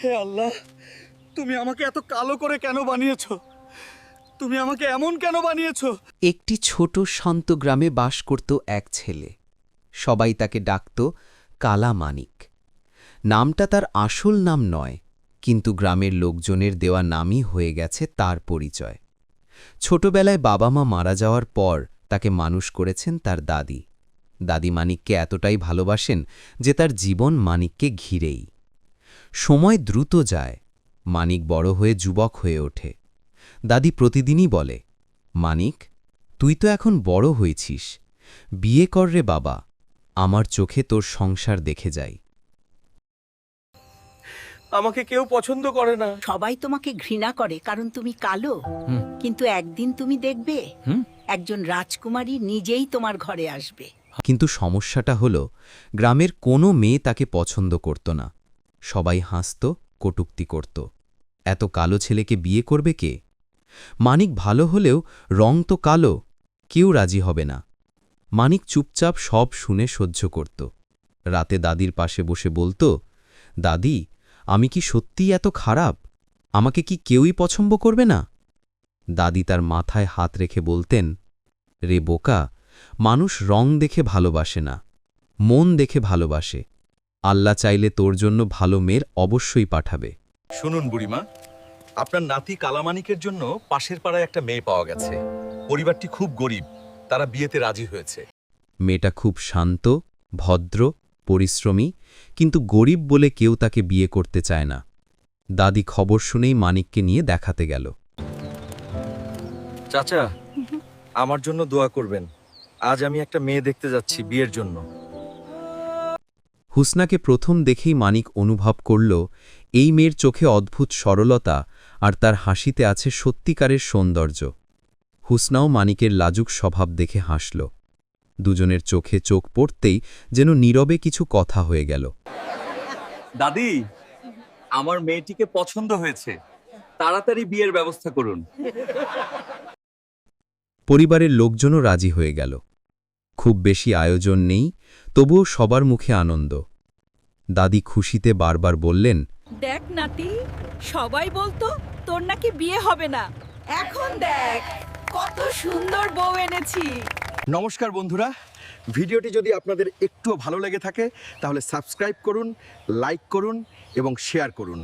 হে আল্লাহ, তুমি আমাকে এত কালো করে কেন বানিয়েছো? তুমি আমাকে এমন কেন বানিয়েছো? একটি ছোট শান্ত গ্রামে বাস করত এক ছেলে। সবাই তাকে ডাকত কালা মানিক। নামটা তার আসল নাম নয়, কিন্তু গ্রামের লোকজনের দেওয়া নামই হয়ে গেছে তার পরিচয়। ছোটবেলায় বাবা মা মারা যাওয়ার পর তাকে মানুষ করেছেন তার দাদি। দাদি মানিককে এতটাই ভালোবাসেন যে তার জীবন মানিককে ঘিরেই। সময় দ্রুত যায়, মানিক বড় হয়ে যুবক হয়ে ওঠে। দাদি প্রতিদিনই বলে, মানিক, তুই তো এখন বড় হয়েছিস, বিয়ে কর রে বাবা, আমার চোখে তোর সংসার দেখে যাই। আমাকে কেউ পছন্দ করে না। সবাই তোমাকে ঘৃণা করে কারণ তুমি কালো। কিন্তু একদিন তুমি দেখবে একজন রাজকুমারী নিজেই তোমার ঘরে আসবে। কিন্তু সমস্যাটা হল, গ্রামের কোনো মেয়ে তাকে পছন্দ করত না। সবাই হাসত, কটূক্তি করত। এত কালো ছেলেকে বিয়ে করবে কে? মানিক ভালো হলেও রং তো কালো, কেউ রাজি হবে না। মানিক চুপচাপ সব শুনে সহ্য করত। রাতে দাদির পাশে বসে বলতো, দাদি, আমি কি সত্যিই এত খারাপ? আমাকে কি কেউই পছন্দ করবে না? দাদি তার মাথায় হাত রেখে বলতেন, রে বোকা, মানুষ রং দেখে ভালোবাসে না, মন দেখে ভালোবাসে। আল্লাহ চাইলে তোর জন্য ভালো মেয়ের অবশ্যই পাঠাবে। শুনুন বুড়িমা, আপনার নাতি কালামানিকের জন্য পাশের পাড়ায় একটা মেয়ে পাওয়া গেছে। পরিবারটি খুব গরিব, তারা বিয়েতে রাজি হয়েছে। মেয়েটা খুব শান্ত, ভদ্র, পরিশ্রমী, কিন্তু গরিব বলে কেউ তাকে বিয়ে করতে চায় না। দাদি খবর শুনেই মানিককে নিয়ে দেখাতে গেল। চাচা, আমার জন্য দোয়া করবেন। আজ আমি একটা মেয়ে দেখতে যাচ্ছি বিয়ের জন্য। হুসনাকে প্রথম দেখেই মানিক অনুভব করল, এই মেয়ের চোখে অদ্ভুত সরলতা আর তার হাসিতে আছে সত্যিকারের সৌন্দর্য। হুসনাও মানিকের লাজুক স্বভাব দেখে হাসল। দুজনের চোখে চোখ পড়তেই যেন নীরবে কিছু কথা হয়ে গেল। দাদি, আমার মেয়েটিকে পছন্দ হয়েছে, তাড়াতাড়ি বিয়ের ব্যবস্থা করুন। পরিবারের লোকজনও রাজি হয়ে গেল। খুব বেশি আয়োজন নেই, তবুও সবার মুখে আনন্দ। দাদি খুশিতে বারবার বললেন, দেখ নাতি, সবাই বলতো তোর নাকি বিয়ে হবে না, এখন দেখ কত সুন্দর বউ এনেছি। নমস্কার বন্ধুরা, ভিডিওটি যদি আপনাদের একটুও ভালো লেগে থাকে তাহলে সাবস্ক্রাইব করুন, লাইক করুন এবং শেয়ার করুন।